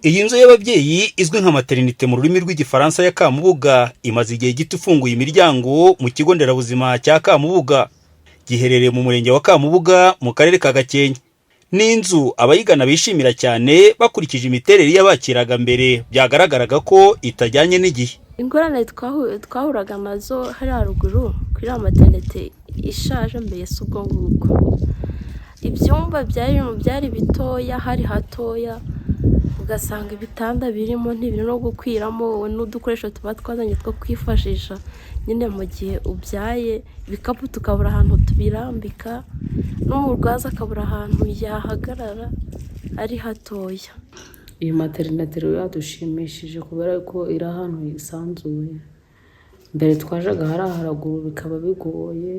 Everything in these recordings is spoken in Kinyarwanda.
Iyi nzu y'ababyeyi izwi nka maternité mu rurimi rw'igifaransa ya Kamubuga imaze igihe gito ifunguye imiryango mu kigo nderabuzima cya Kamubuga, giherereye mu murenge wa Kamubuga mu karere ka Gakenke. Ni inzu abayigana bishimira cyane bakurikije imiterere y'abakiraga mbere byagaragaraga ko itajyanye n'igihe. Ingorane twahuraga nazo hari haruguru kuri maternité ishaje mbere s'ubwo ngubwo. Ibyumba byari bitoya, hari hatoya, ugasanga ibitanda birimo ntibiri no gukwiramo, n'udukoresho tuba twazanye two kwifashisha nyine mu gihe ubyaye, ibikapu tukabura ahantu tubirambika, n'umurwaza akabura ahantu yahagarara ari hatoya. Iyi maternité rero yadushimishije kubera ko iri ahantu hisanzuye. Mbere twajaga hari haraguru bikaba bigoye,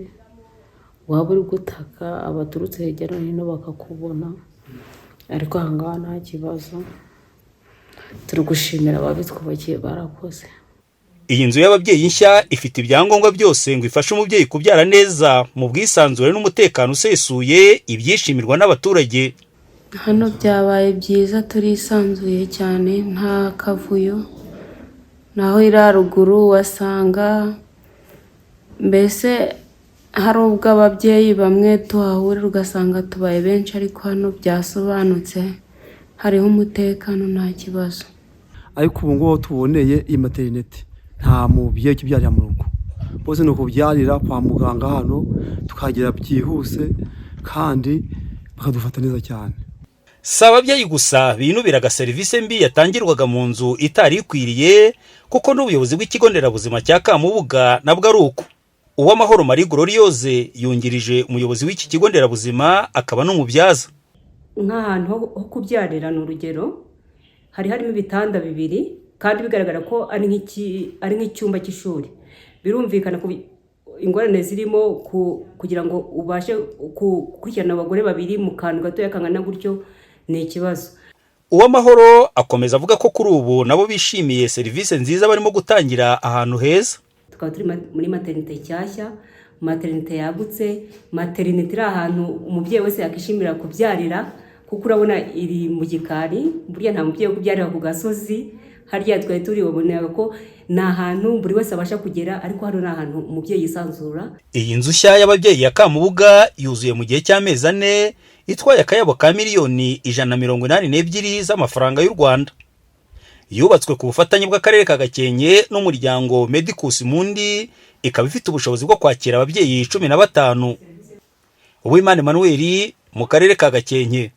waba uri gutaka abaturutse hirya no hino bakakubona, ariko aha ngaha nta kibazo. Turi gushimira ababitwubakiye, barakoze. Iyi nzu y'ababyeyi nshya ifite ibyangombwa byose ngo ifashe umubyeyi kubyara neza mu bwisanzure n'umutekano usesuye, ibyishimirwa n'abaturage. Hano byabaye byiza, turisanzuye cyane, nta kavuyo. Naho iri haruguru wasanga mbese hari ubwo ababyeyi bamwe tuhahurira ugasanga tubaye benshi, ariko hano byasobanutse, hariho umutekano, nta kibazo. Ariko ubu ngubu tuboneye iyi maternité nta mubyeyi ukibyarira mu rugo, bose ni ukubyarira kwa muganga hano, tukagera byihuse kandi bakadufata neza cyane. Si ababyeyi gusa binubiraga serivisi mbi yatangirwaga mu nzu itari ikwiriye, kuko n'ubuyobozi bw'ikigo nderabuzima cya Kamubuga nabwo ari uko. Uwamahoro Marie Gloriose yungirije umuyobozi w'iki kigo nderabuzima akaba n'umubyaza. Nk'ahantu ho kubyarira ni urugero, hari harimo ibitanda bibiri kandi bigaragara ko ari nk'icyumba cy'ishuri. Birumvikana ko ingorane zirimo kugira ngo ubashe gukurikirana abagore babiri mu kantu gatoya kangana gutyo ni ikibazo. Uwamahoro akomeza avuga ko kuri ubu nabo bishimiye serivisi nziza barimo gutangira ahantu heza. Tukaba turi muri maternité nshyashya, maternité yagutse, maternité iri ahantu umubyeyi wese yakishimira kubyarira, kuko urabona iri mu gikari, burya nta mubyeyi wo kubyarira ku gasozi. Harya twari turi babonera ko ni ahantu buri wese abasha kugera, ariko hano ni ahantu umubyeyi yisanzura. Iyi nzu nshya y'ababyeyi ya Kamubuga yuzuye mu gihe cy'amezi 4, itwaye akayabo ka miliyoni 182 z'amafaranga y'u Rwanda. Yubatswe ku bufatanye bw'akarere ka Gakenke n'umuryango Medicus Mundi, ikaba ifite ubushobozi bwo kwakira ababyeyi 15. Uwimana Emmanuel mu karere ka Gakenke.